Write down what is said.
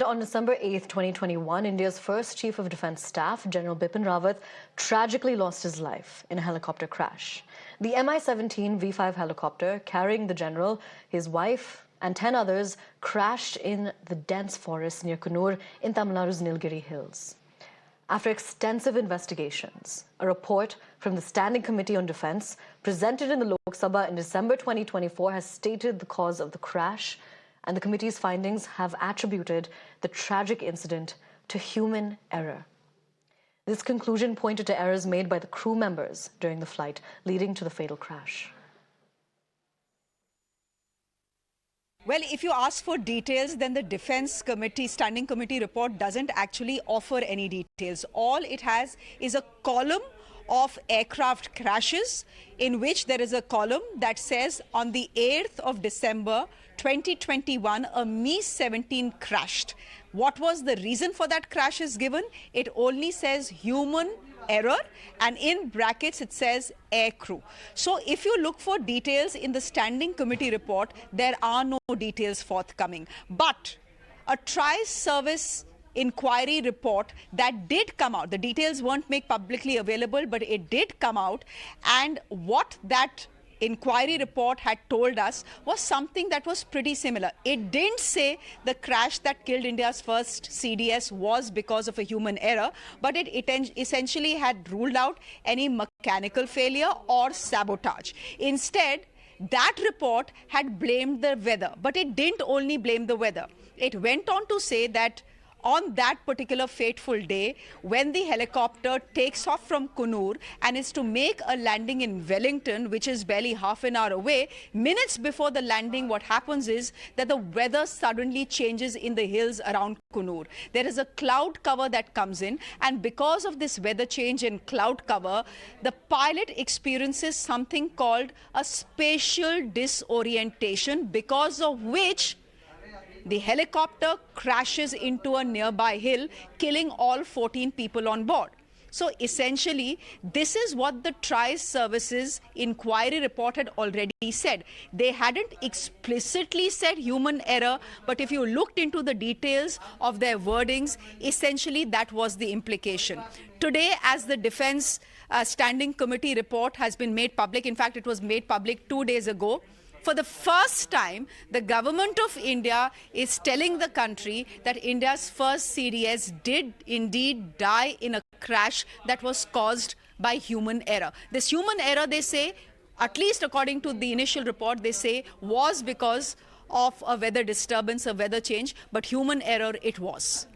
On December 8, 2021, India's first Chief of Defence Staff, General Bipin Rawat, tragically lost his life in a helicopter crash. The Mi-17 V5 helicopter carrying the general, his wife, and 10 others crashed in the dense forest near Kannur in Tamil Nadu's Nilgiri Hills. After extensive investigations, a report from the Standing Committee on Defence presented in the Lok Sabha in December 2024 has stated the cause of the crash, and the committee's findings have attributed the tragic incident to human error. This conclusion pointed to errors made by the crew members during the flight, leading to the fatal crash. Well, if you ask for details, then the Defence Committee, Standing Committee report doesn't actually offer any details. All it has is a column of aircraft crashes, in which there is a column that says on the 8th of December 2021, a Mi-17 crashed. What was the reason for that crash is given. It only says human error, and in brackets it says air crew. So if you look for details in the Standing Committee report, there are no details forthcoming. But a tri-service inquiry report that did come out, the details weren't made publicly available, but it did come out, and what that inquiry report had told us was something that was pretty similar. It didn't say the crash that killed India's first CDS was because of a human error, but it essentially had ruled out any mechanical failure or sabotage. Instead, that report had blamed the weather, but it didn't only blame the weather. It went on to say that on that particular fateful day, when the helicopter takes off from Kannur and is to make a landing in Wellington, which is barely half an hour away, minutes before the landing, what happens is that the weather suddenly changes in the hills around Kannur. There is a cloud cover that comes in, and because of this weather change in cloud cover, the pilot experiences something called a spatial disorientation, because of which the helicopter crashes into a nearby hill, killing all 14 people on board. So essentially, this is what the Tri-Services inquiry report had already said. They hadn't explicitly said human error, but if you looked into the details of their wordings, essentially that was the implication. Today, as the Defence Standing Committee report has been made public, in fact, it was made public 2 days ago, for the first time, the government of India is telling the country that India's first CDS did indeed die in a crash that was caused by human error. This human error, they say, at least according to the initial report, they say was because of a weather disturbance, a weather change, but human error it was.